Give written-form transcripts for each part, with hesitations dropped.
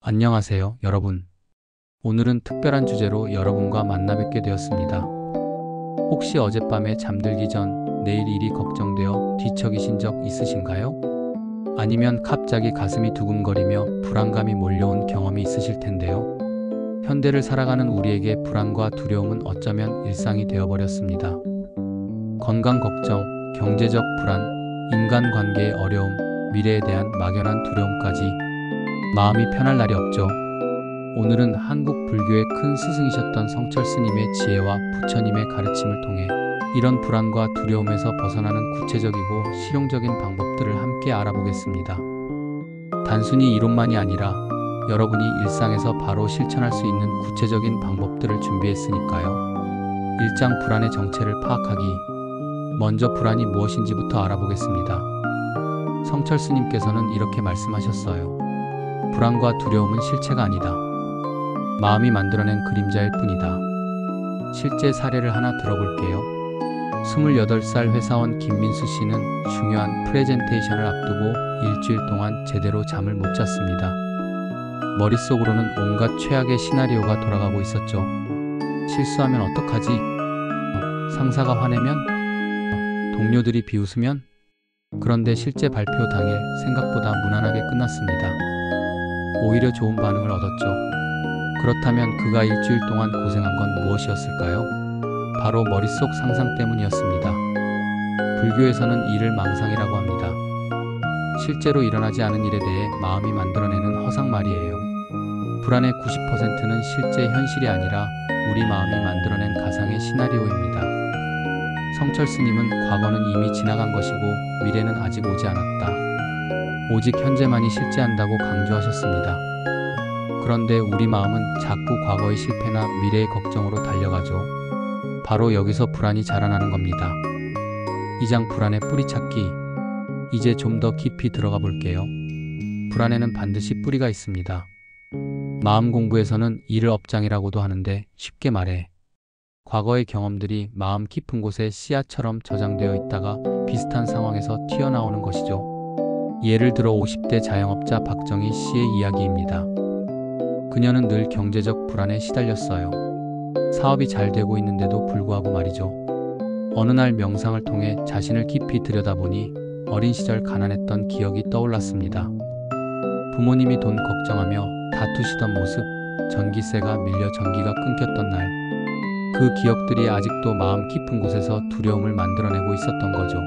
안녕하세요, 여러분. 오늘은 특별한 주제로 여러분과 만나 뵙게 되었습니다. 혹시 어젯밤에 잠들기 전 내일 일이 걱정되어 뒤척이신 적 있으신가요? 아니면 갑자기 가슴이 두근거리며 불안감이 몰려온 경험이 있으실 텐데요. 현대를 살아가는 우리에게 불안과 두려움은 어쩌면 일상이 되어버렸습니다. 건강 걱정, 경제적 불안, 인간관계의 어려움, 미래에 대한 막연한 두려움까지 마음이 편할 날이 없죠. 오늘은 한국 불교의 큰 스승이셨던 성철 스님의 지혜와 부처님의 가르침을 통해 이런 불안과 두려움에서 벗어나는 구체적이고 실용적인 방법들을 함께 알아보겠습니다. 단순히 이론만이 아니라 여러분이 일상에서 바로 실천할 수 있는 구체적인 방법들을 준비했으니까요. 1장 불안의 정체를 파악하기. 먼저 불안이 무엇인지부터 알아보겠습니다. 성철 스님께서는 이렇게 말씀하셨어요. 불안과 두려움은 실체가 아니다. 마음이 만들어낸 그림자일 뿐이다. 실제 사례를 하나 들어볼게요. 28살 회사원 김민수 씨는 중요한 프레젠테이션을 앞두고 일주일 동안 제대로 잠을 못 잤습니다. 머릿속으로는 온갖 최악의 시나리오가 돌아가고 있었죠. 실수하면 어떡하지? 상사가 화내면? 동료들이 비웃으면? 그런데 실제 발표 당일 생각보다 무난하게 끝났습니다. 오히려 좋은 반응을 얻었죠. 그렇다면 그가 일주일 동안 고생한 건 무엇이었을까요? 바로 머릿속 상상 때문이었습니다. 불교에서는 이를 망상이라고 합니다. 실제로 일어나지 않은 일에 대해 마음이 만들어내는 허상말이에요. 불안의 90%는 실제 현실이 아니라 우리 마음이 만들어낸 가상의 시나리오입니다. 성철 스님은 과거는 이미 지나간 것이고 미래는 아직 오지 않았다. 오직 현재만이 실제한다고 강조하셨습니다. 그런데 우리 마음은 자꾸 과거의 실패나 미래의 걱정으로 달려가죠. 바로 여기서 불안이 자라나는 겁니다. 2장 불안의 뿌리 찾기. 이제 좀 더 깊이 들어가 볼게요. 불안에는 반드시 뿌리가 있습니다. 마음 공부에서는 이를 업장이라고도 하는데 쉽게 말해 과거의 경험들이 마음 깊은 곳에 씨앗처럼 저장되어 있다가 비슷한 상황에서 튀어나오는 것이죠. 예를 들어 50대 자영업자 박정희 씨의 이야기입니다. 그녀는 늘 경제적 불안에 시달렸어요. 사업이 잘 되고 있는데도 불구하고 말이죠. 어느 날 명상을 통해 자신을 깊이 들여다보니 어린 시절 가난했던 기억이 떠올랐습니다. 부모님이 돈 걱정하며 다투시던 모습, 전기세가 밀려 전기가 끊겼던 날. 그 기억들이 아직도 마음 깊은 곳에서 두려움을 만들어내고 있었던 거죠.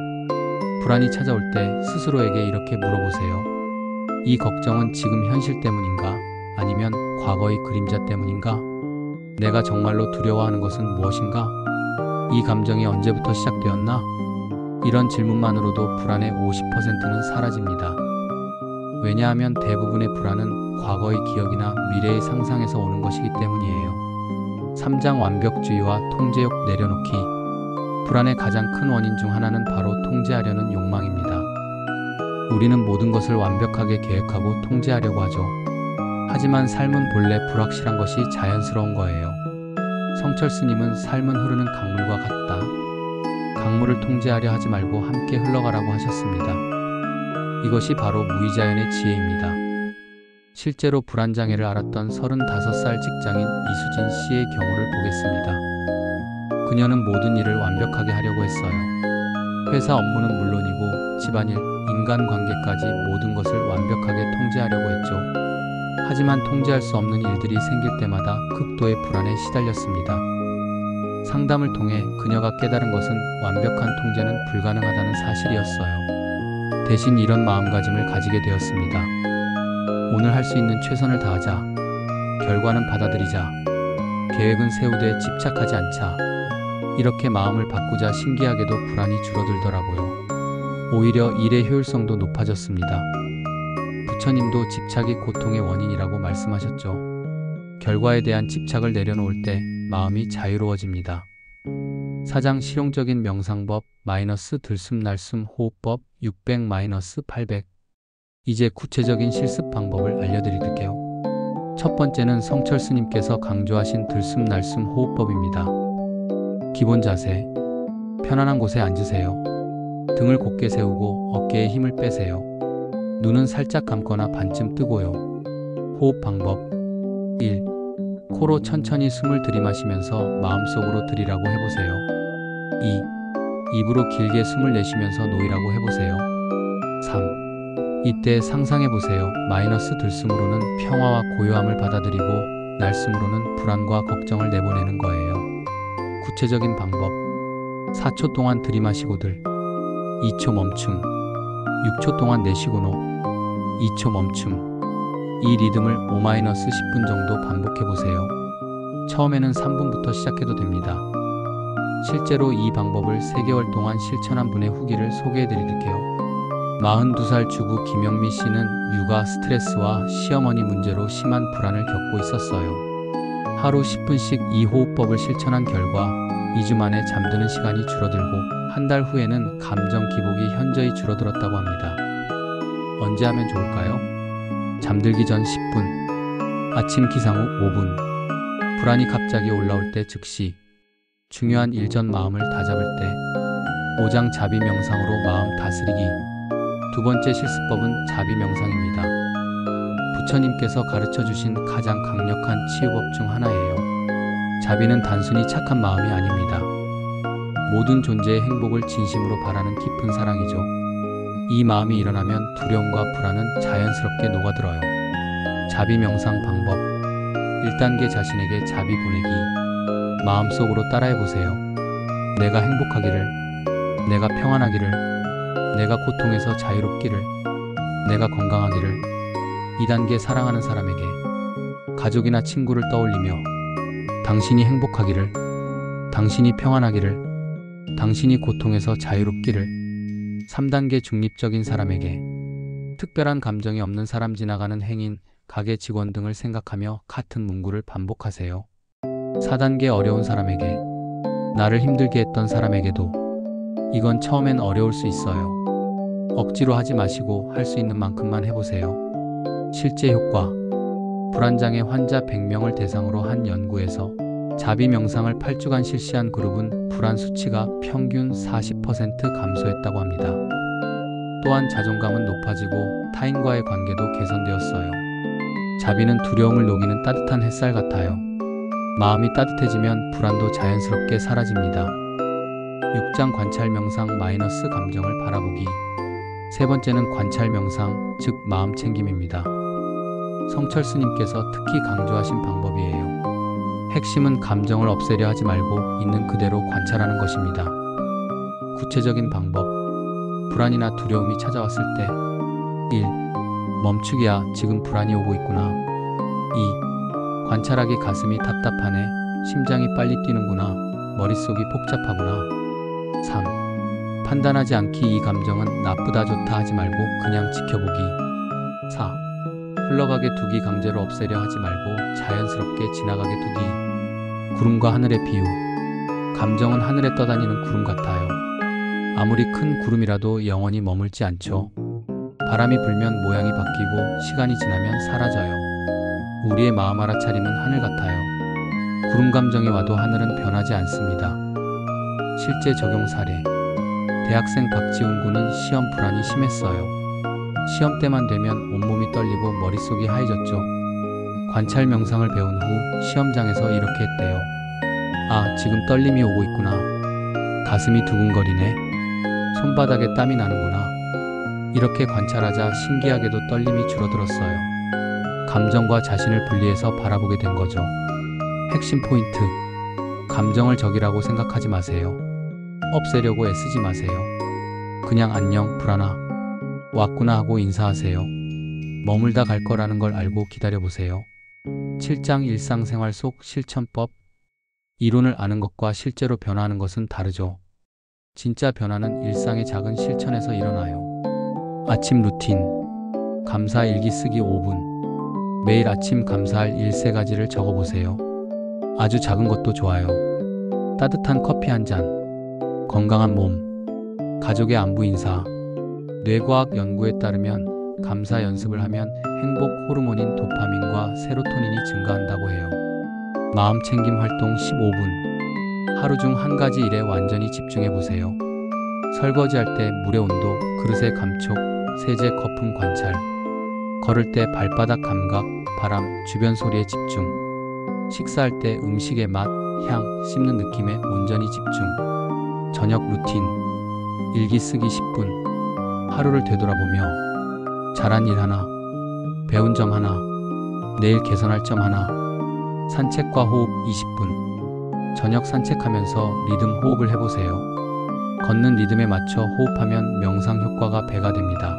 불안이 찾아올 때 스스로에게 이렇게 물어보세요. 이 걱정은 지금 현실 때문인가? 아니면 과거의 그림자 때문인가? 내가 정말로 두려워하는 것은 무엇인가? 이 감정이 언제부터 시작되었나? 이런 질문만으로도 불안의 50%는 사라집니다. 왜냐하면 대부분의 불안은 과거의 기억이나 미래의 상상에서 오는 것이기 때문이에요. 3장 완벽주의와 통제욕 내려놓기. 불안의 가장 큰 원인 중 하나는 바로 통제하려는 욕망입니다. 우리는 모든 것을 완벽하게 계획하고 통제하려고 하죠. 하지만 삶은 본래 불확실한 것이 자연스러운 거예요. 성철 스님은 삶은 흐르는 강물과 같다. 강물을 통제하려 하지 말고 함께 흘러가라고 하셨습니다. 이것이 바로 무의자연의 지혜입니다. 실제로 불안장애를 앓았던 35살 직장인 이수진 씨의 경우를 보겠습니다. 그녀는 모든 일을 완벽하게 하려고 했어요. 회사 업무는 물론이고 집안일, 인간관계까지 모든 것을 완벽하게 통제하려고 했죠. 하지만 통제할 수 없는 일들이 생길 때마다 극도의 불안에 시달렸습니다. 상담을 통해 그녀가 깨달은 것은 완벽한 통제는 불가능하다는 사실이었어요. 대신 이런 마음가짐을 가지게 되었습니다. 오늘 할 수 있는 최선을 다하자. 결과는 받아들이자. 계획은 세우되 집착하지 않자. 이렇게 마음을 바꾸자 신기하게도 불안이 줄어들더라고요. 오히려 일의 효율성도 높아졌습니다. 부처님도 집착이 고통의 원인이라고 말씀하셨죠. 결과에 대한 집착을 내려놓을 때 마음이 자유로워집니다. 4장 실용적인 명상법 들숨날숨 호흡법 600-800. 이제 구체적인 실습 방법을 알려드릴게요. 첫 번째는 성철 스님께서 강조하신 들숨날숨 호흡법입니다. 기본 자세. 편안한 곳에 앉으세요. 등을 곧게 세우고 어깨에 힘을 빼세요. 눈은 살짝 감거나 반쯤 뜨고요. 호흡 방법 1. 코로 천천히 숨을 들이마시면서 마음속으로 들이라고 해보세요. 2. 입으로 길게 숨을 내쉬면서 놓이라고 해보세요. 3. 이때 상상해보세요. 마이너스 들숨으로는 평화와 고요함을 받아들이고 날숨으로는 불안과 걱정을 내보내는 거예요. 구체적인 방법 4초 동안 들이마시고들 2초 멈춤 6초 동안 내쉬고 노 2초 멈춤 이 리듬을 5-10분 정도 반복해보세요. 처음에는 3분부터 시작해도 됩니다. 실제로 이 방법을 3개월 동안 실천한 분의 후기를 소개해드릴게요. 42살 주부 김영미 씨는 육아 스트레스와 시어머니 문제로 심한 불안을 겪고 있었어요. 하루 10분씩 이 호흡법을 실천한 결과 2주 만에 잠드는 시간이 줄어들고 한 달 후에는 감정 기복이 현저히 줄어들었다고 합니다. 언제 하면 좋을까요? 잠들기 전 10분, 아침 기상 후 5분, 불안이 갑자기 올라올 때 즉시, 중요한 일 전 마음을 다잡을 때, 5장 자비 명상으로 마음 다스리기. 두 번째 실습법은 자비 명상입니다. 부처님께서 가르쳐 주신 가장 강력한 치유법 중 하나예요. 자비는 단순히 착한 마음이 아닙니다. 모든 존재의 행복을 진심으로 바라는 깊은 사랑이죠. 이 마음이 일어나면 두려움과 불안은 자연스럽게 녹아들어요. 자비 명상 방법 1단계 자신에게 자비 보내기. 마음속으로 따라해보세요. 내가 행복하기를, 내가 평안하기를, 내가 고통에서 자유롭기를, 내가 건강하기를. 2단계 사랑하는 사람에게, 가족이나 친구를 떠올리며 당신이 행복하기를, 당신이 평안하기를, 당신이 고통에서 자유롭기를. 3단계 중립적인 사람에게, 특별한 감정이 없는 사람, 지나가는 행인, 가게 직원 등을 생각하며 같은 문구를 반복하세요. 4단계 어려운 사람에게, 나를 힘들게 했던 사람에게도. 이건 처음엔 어려울 수 있어요. 억지로 하지 마시고 할 수 있는 만큼만 해보세요. 실제 효과. 불안장애 환자 100명을 대상으로 한 연구에서 자비 명상을 8주간 실시한 그룹은 불안 수치가 평균 40% 감소했다고 합니다. 또한 자존감은 높아지고 타인과의 관계도 개선되었어요. 자비는 두려움을 녹이는 따뜻한 햇살 같아요. 마음이 따뜻해지면 불안도 자연스럽게 사라집니다. 6장 관찰 명상 마이너스 감정을 바라보기. 세 번째는 관찰 명상, 즉 마음 챙김입니다. 성철 스님께서 특히 강조하신 방법이에요. 핵심은 감정을 없애려 하지 말고 있는 그대로 관찰하는 것입니다. 구체적인 방법. 불안이나 두려움이 찾아왔을 때 1. 멈추기야, 지금 불안이 오고 있구나. 2. 관찰하기, 가슴이 답답하네, 심장이 빨리 뛰는구나, 머릿속이 복잡하구나. 3. 판단하지 않기, 이 감정은 나쁘다 좋다 하지 말고 그냥 지켜보기. 4. 흘러가게 두기, 강제로 없애려 하지 말고 자연스럽게 지나가게 두기. 구름과 하늘의 비유. 감정은 하늘에 떠다니는 구름 같아요. 아무리 큰 구름이라도 영원히 머물지 않죠. 바람이 불면 모양이 바뀌고 시간이 지나면 사라져요. 우리의 마음 알아차림은 하늘 같아요. 구름 감정이 와도 하늘은 변하지 않습니다. 실제 적용 사례. 대학생 박지훈 군은 시험 불안이 심했어요. 시험 때만 되면 온몸이 떨리고 머릿속이 하얘졌죠. 관찰 명상을 배운 후 시험장에서 이렇게 했대요. 아, 지금 떨림이 오고 있구나. 가슴이 두근거리네. 손바닥에 땀이 나는구나. 이렇게 관찰하자 신기하게도 떨림이 줄어들었어요. 감정과 자신을 분리해서 바라보게 된 거죠. 핵심 포인트. 감정을 적이라고 생각하지 마세요. 없애려고 애쓰지 마세요. 그냥 안녕, 불안아, 왔구나 하고 인사하세요. 머물다 갈 거라는 걸 알고 기다려보세요. 7장 일상생활 속 실천법. 이론을 아는 것과 실제로 변화하는 것은 다르죠. 진짜 변화는 일상의 작은 실천에서 일어나요. 아침 루틴. 감사 일기 쓰기 5분. 매일 아침 감사할 일 3가지를 적어보세요. 아주 작은 것도 좋아요. 따뜻한 커피 한 잔, 건강한 몸, 가족의 안부 인사. 뇌과학 연구에 따르면 감사 연습을 하면 행복 호르몬인 도파민과 세로토닌이 증가한다고 해요. 마음 챙김 활동 15분. 하루 중 한 가지 일에 완전히 집중해보세요. 설거지할 때 물의 온도, 그릇의 감촉, 세제 거품 관찰. 걸을 때 발바닥 감각, 바람, 주변 소리에 집중. 식사할 때 음식의 맛, 향, 씹는 느낌에 온전히 집중. 저녁 루틴. 일기 쓰기 10분. 하루를 되돌아보며 잘한 일 하나, 배운 점 하나, 내일 개선할 점 하나. 산책과 호흡 20분. 저녁 산책하면서 리듬 호흡을 해보세요. 걷는 리듬에 맞춰 호흡하면 명상 효과가 배가 됩니다.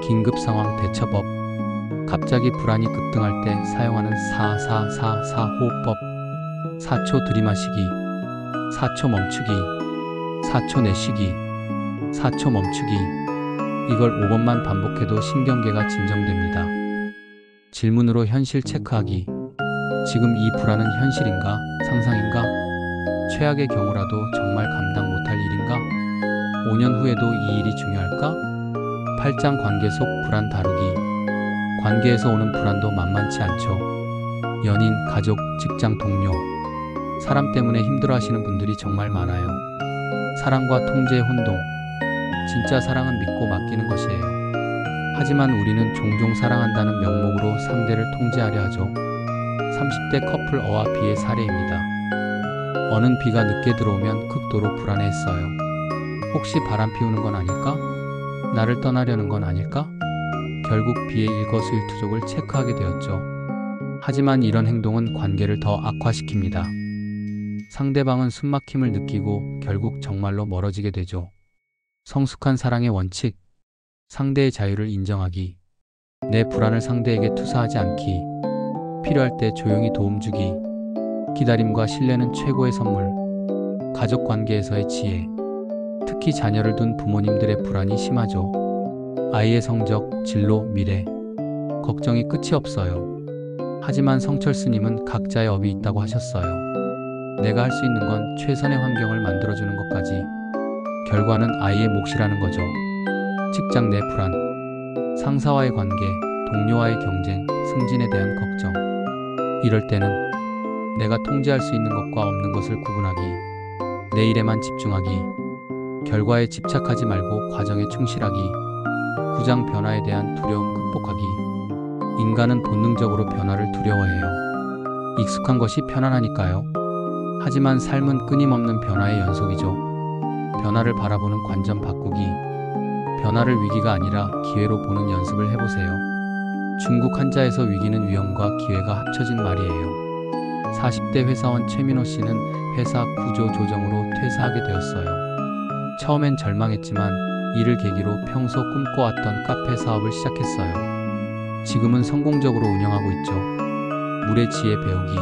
긴급 상황 대처법. 갑자기 불안이 급등할 때 사용하는 4-4-4-4 호흡법. 4초 들이마시기, 4초 멈추기, 4초 내쉬기, 4초 멈추기. 이걸 5번만 반복해도 신경계가 진정됩니다. 질문으로 현실 체크하기. 지금 이 불안은 현실인가, 상상인가? 최악의 경우라도 정말 감당 못할 일인가? 5년 후에도 이 일이 중요할까? 8장 관계 속 불안 다루기. 관계에서 오는 불안도 만만치 않죠. 연인, 가족, 직장 동료. 사람 때문에 힘들어하시는 분들이 정말 많아요. 사랑과 통제의 혼동. 진짜 사랑은 믿고 맡기는 것이에요. 하지만 우리는 종종 사랑한다는 명목으로 상대를 통제하려 하죠. 30대 커플 어와 비의 사례입니다. 어는 비가 늦게 들어오면 극도로 불안해했어요. 혹시 바람 피우는 건 아닐까? 나를 떠나려는 건 아닐까? 결국 비의 일거수일투족을 체크하게 되었죠. 하지만 이런 행동은 관계를 더 악화시킵니다. 상대방은 숨막힘을 느끼고 결국 정말로 멀어지게 되죠. 성숙한 사랑의 원칙. 상대의 자유를 인정하기. 내 불안을 상대에게 투사하지 않기. 필요할 때 조용히 도움 주기. 기다림과 신뢰는 최고의 선물. 가족 관계에서의 지혜. 특히 자녀를 둔 부모님들의 불안이 심하죠. 아이의 성적, 진로, 미래. 걱정이 끝이 없어요. 하지만 성철 스님은 각자의 업이 있다고 하셨어요. 내가 할 수 있는 건 최선의 환경을 만들어주는 것까지. 결과는 아이의 몫이라는 거죠. 직장 내 불안, 상사와의 관계, 동료와의 경쟁, 승진에 대한 걱정. 이럴 때는 내가 통제할 수 있는 것과 없는 것을 구분하기, 내 일에만 집중하기, 결과에 집착하지 말고 과정에 충실하기, 구장 변화에 대한 두려움 극복하기. 인간은 본능적으로 변화를 두려워해요. 익숙한 것이 편안하니까요. 하지만 삶은 끊임없는 변화의 연속이죠. 변화를 바라보는 관점 바꾸기. 변화를 위기가 아니라 기회로 보는 연습을 해보세요. 중국 한자에서 위기는 위험과 기회가 합쳐진 말이에요. 40대 회사원 최민호 씨는 회사 구조 조정으로 퇴사하게 되었어요. 처음엔 절망했지만 이를 계기로 평소 꿈꿔왔던 카페 사업을 시작했어요. 지금은 성공적으로 운영하고 있죠. 물의 지혜 배우기.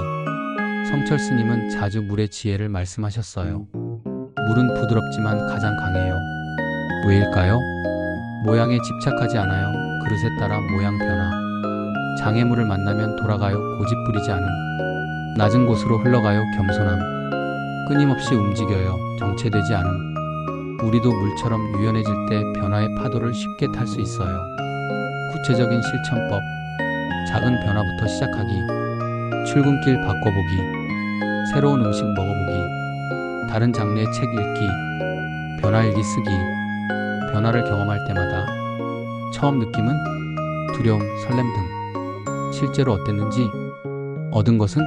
성철 스님은 자주 물의 지혜를 말씀하셨어요. 물은 부드럽지만 가장 강해요. 왜일까요? 모양에 집착하지 않아요. 그릇에 따라 모양 변화. 장애물을 만나면 돌아가요. 고집 부리지 않음. 낮은 곳으로 흘러가요. 겸손함. 끊임없이 움직여요. 정체되지 않음. 우리도 물처럼 유연해질 때 변화의 파도를 쉽게 탈 수 있어요. 구체적인 실천법. 작은 변화부터 시작하기. 출근길 바꿔보기. 새로운 음식 먹어보기. 다른 장르의 책 읽기. 변화일기 쓰기. 변화를 경험할 때마다 처음 느낌은 두려움, 설렘 등 실제로 어땠는지, 얻은 것은?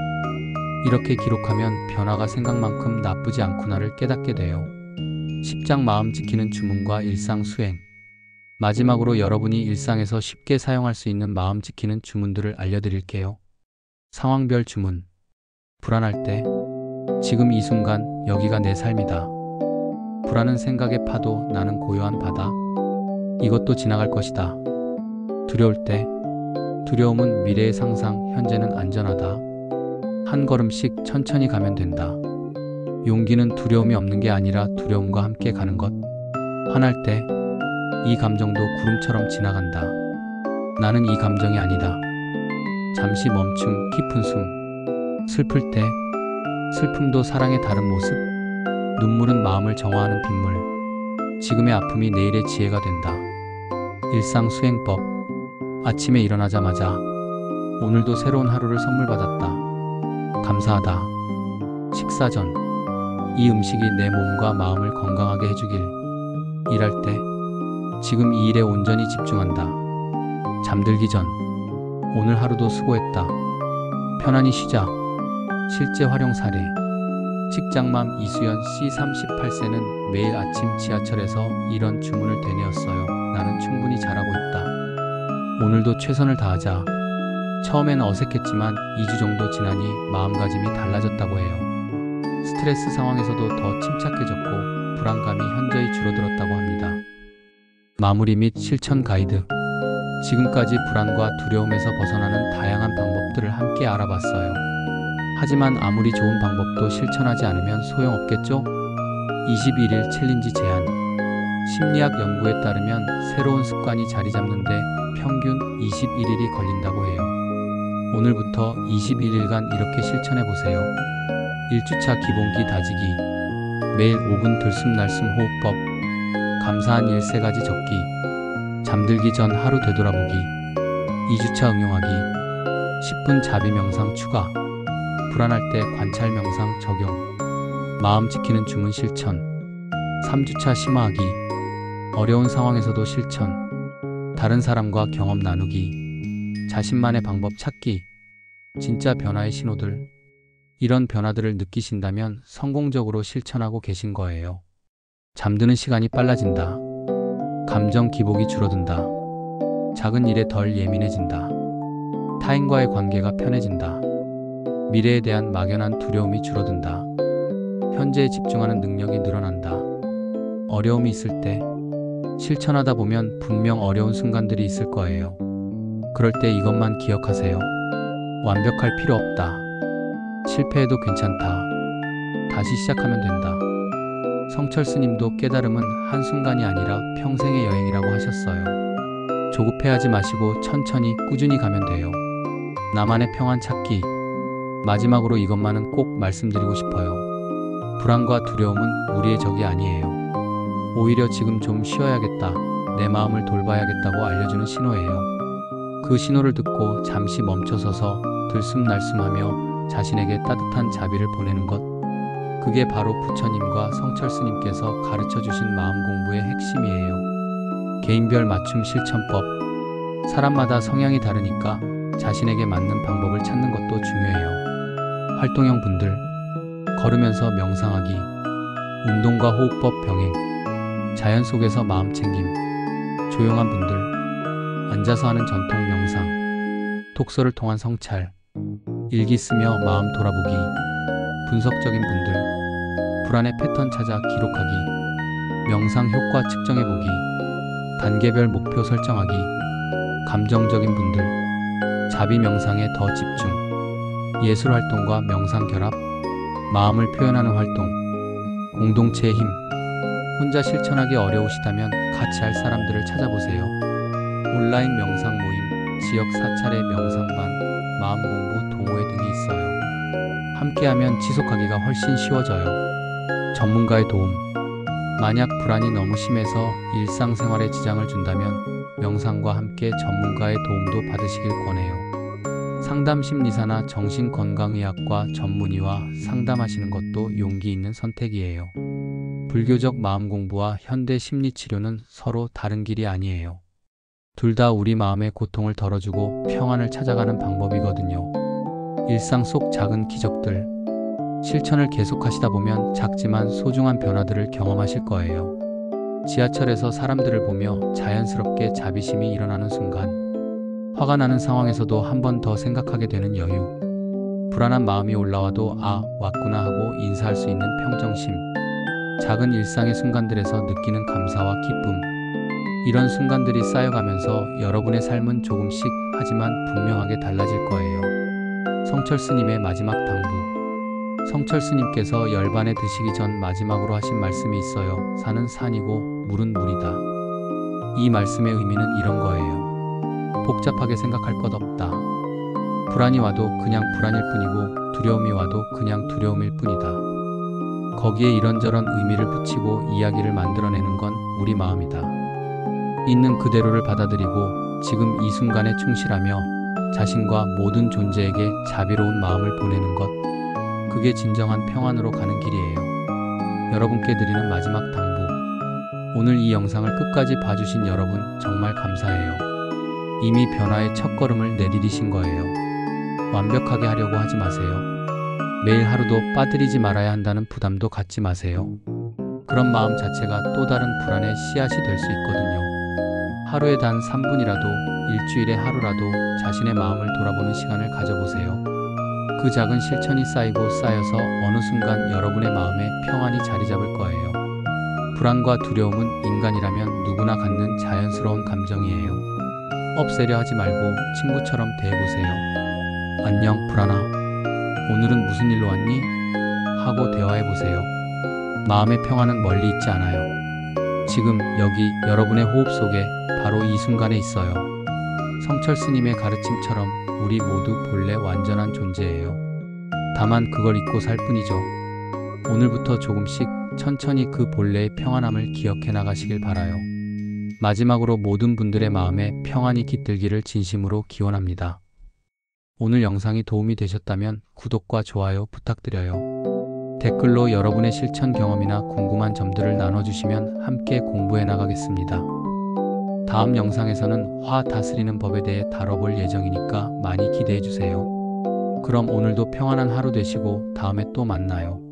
이렇게 기록하면 변화가 생각만큼 나쁘지 않구나를 깨닫게 돼요. 10장 마음 지키는 주문과 일상 수행. 마지막으로 여러분이 일상에서 쉽게 사용할 수 있는 마음 지키는 주문들을 알려드릴게요. 상황별 주문. 불안할 때, 지금 이 순간 여기가 내 삶이다. 불안은 생각의 파도, 나는 고요한 바다. 이것도 지나갈 것이다. 두려울 때, 두려움은 미래의 상상, 현재는 안전하다. 한 걸음씩 천천히 가면 된다. 용기는 두려움이 없는 게 아니라 두려움과 함께 가는 것. 화날 때, 이 감정도 구름처럼 지나간다. 나는 이 감정이 아니다. 잠시 멈춤, 깊은 숨. 슬플 때, 슬픔도 사랑의 다른 모습. 눈물은 마음을 정화하는 빗물. 지금의 아픔이 내일의 지혜가 된다. 일상 수행법. 아침에 일어나자마자 오늘도 새로운 하루를 선물 받았다. 감사하다. 식사 전, 이 음식이 내 몸과 마음을 건강하게 해주길. 일할 때, 지금 이 일에 온전히 집중한다. 잠들기 전 오늘 하루도 수고했다. 편안히 쉬자. 실제 활용 사례. 직장맘 이수연 씨 38세는 매일 아침 지하철에서 이런 주문을 되뇌었어요. 나는 충분히 잘하고 있다. 오늘도 최선을 다하자. 처음엔 어색했지만 2주 정도 지나니 마음가짐이 달라졌다고 해요. 스트레스 상황에서도 더 침착해졌고 불안감이 현저히 줄어들었다고 합니다. 마무리 및 실천 가이드. 지금까지 불안과 두려움에서 벗어나는 다양한 방법들을 함께 알아봤어요. 하지만 아무리 좋은 방법도 실천하지 않으면 소용없겠죠? 21일 챌린지 제안. 심리학 연구에 따르면 새로운 습관이 자리 잡는데 평균 21일이 걸린다고 해요. 오늘부터 21일간 이렇게 실천해보세요. 1주차 기본기 다지기. 매일 5분 들숨날숨 호흡법. 감사한 일 3가지 적기. 잠들기 전 하루 되돌아보기. 2주차 응용하기. 10분 자비 명상 추가. 불안할 때 관찰 명상 적용. 마음 지키는 주문 실천. 3주차 심화하기. 어려운 상황에서도 실천. 다른 사람과 경험 나누기. 자신만의 방법 찾기. 진짜 변화의 신호들. 이런 변화들을 느끼신다면 성공적으로 실천하고 계신 거예요. 잠드는 시간이 빨라진다. 감정 기복이 줄어든다. 작은 일에 덜 예민해진다. 타인과의 관계가 편해진다. 미래에 대한 막연한 두려움이 줄어든다. 현재에 집중하는 능력이 늘어난다. 어려움이 있을 때 실천하다 보면 분명 어려운 순간들이 있을 거예요. 그럴 때 이것만 기억하세요. 완벽할 필요 없다. 실패해도 괜찮다. 다시 시작하면 된다. 성철 스님도 깨달음은 한순간이 아니라 평생의 여행이라고 하셨어요. 조급해하지 마시고 천천히 꾸준히 가면 돼요. 나만의 평안 찾기. 마지막으로 이것만은 꼭 말씀드리고 싶어요. 불안과 두려움은 우리의 적이 아니에요. 오히려 지금 좀 쉬어야겠다, 내 마음을 돌봐야겠다고 알려주는 신호예요. 그 신호를 듣고 잠시 멈춰서서 들숨날숨하며 자신에게 따뜻한 자비를 보내는 것. 그게 바로 부처님과 성철 스님께서 가르쳐주신 마음 공부의 핵심이에요. 개인별 맞춤 실천법. 사람마다 성향이 다르니까 자신에게 맞는 방법을 찾는 것도 중요해요. 활동형 분들. 걸으면서 명상하기. 운동과 호흡법 병행. 자연 속에서 마음 챙김. 조용한 분들. 앉아서 하는 전통 명상. 독서를 통한 성찰. 일기 쓰며 마음 돌아보기. 분석적인 분들. 불안의 패턴 찾아 기록하기. 명상 효과 측정해보기. 단계별 목표 설정하기. 감정적인 분들. 자비 명상에 더 집중. 예술 활동과 명상 결합. 마음을 표현하는 활동. 공동체의 힘. 혼자 실천하기 어려우시다면 같이 할 사람들을 찾아보세요. 온라인 명상 모임, 지역 사찰의 명상반, 마음공부 동호회 등이 있어요. 함께하면 지속하기가 훨씬 쉬워져요. 전문가의 도움. 만약 불안이 너무 심해서 일상생활에 지장을 준다면 명상과 함께 전문가의 도움도 받으시길 권해요. 상담 심리사나 정신건강의학과 전문의와 상담하시는 것도 용기 있는 선택이에요. 불교적 마음공부와 현대 심리치료는 서로 다른 길이 아니에요. 둘 다 우리 마음의 고통을 덜어주고 평안을 찾아가는 방법이거든요. 일상 속 작은 기적들. 실천을 계속하시다 보면 작지만 소중한 변화들을 경험하실 거예요. 지하철에서 사람들을 보며 자연스럽게 자비심이 일어나는 순간. 화가 나는 상황에서도 한 번 더 생각하게 되는 여유. 불안한 마음이 올라와도 아, 왔구나 하고 인사할 수 있는 평정심. 작은 일상의 순간들에서 느끼는 감사와 기쁨. 이런 순간들이 쌓여가면서 여러분의 삶은 조금씩 하지만 분명하게 달라질 거예요. 성철 스님의 마지막 당부. 성철 스님께서 열반에 드시기 전 마지막으로 하신 말씀이 있어요. 산은 산이고 물은 물이다. 이 말씀의 의미는 이런 거예요. 복잡하게 생각할 것 없다. 불안이 와도 그냥 불안일 뿐이고 두려움이 와도 그냥 두려움일 뿐이다. 거기에 이런저런 의미를 붙이고 이야기를 만들어내는 건 우리 마음이다. 있는 그대로를 받아들이고 지금 이 순간에 충실하며 자신과 모든 존재에게 자비로운 마음을 보내는 것. 그게 진정한 평안으로 가는 길이에요. 여러분께 드리는 마지막 당부. 오늘 이 영상을 끝까지 봐주신 여러분 정말 감사해요. 이미 변화의 첫걸음을 내디디신 거예요. 완벽하게 하려고 하지 마세요. 매일 하루도 빠뜨리지 말아야 한다는 부담도 갖지 마세요. 그런 마음 자체가 또 다른 불안의 씨앗이 될 수 있거든요. 하루에 단 3분이라도, 일주일에 하루라도 자신의 마음을 돌아보는 시간을 가져보세요. 그 작은 실천이 쌓이고 쌓여서 어느 순간 여러분의 마음에 평안이 자리 잡을 거예요. 불안과 두려움은 인간이라면 누구나 갖는 자연스러운 감정이에요. 없애려 하지 말고 친구처럼 대해보세요. 안녕, 불안아. 오늘은 무슨 일로 왔니? 하고 대화해보세요. 마음의 평안은 멀리 있지 않아요. 지금 여기 여러분의 호흡 속에 바로 이 순간에 있어요. 성철 스님의 가르침처럼 우리 모두 본래 완전한 존재예요. 다만 그걸 잊고 살 뿐이죠. 오늘부터 조금씩 천천히 그 본래의 평안함을 기억해 나가시길 바라요. 마지막으로 모든 분들의 마음에 평안이 깃들기를 진심으로 기원합니다. 오늘 영상이 도움이 되셨다면 구독과 좋아요 부탁드려요. 댓글로 여러분의 실천 경험이나 궁금한 점들을 나눠주시면 함께 공부해 나가겠습니다. 다음 영상에서는 화 다스리는 법에 대해 다뤄볼 예정이니까 많이 기대해 주세요. 그럼 오늘도 평안한 하루 되시고 다음에 또 만나요.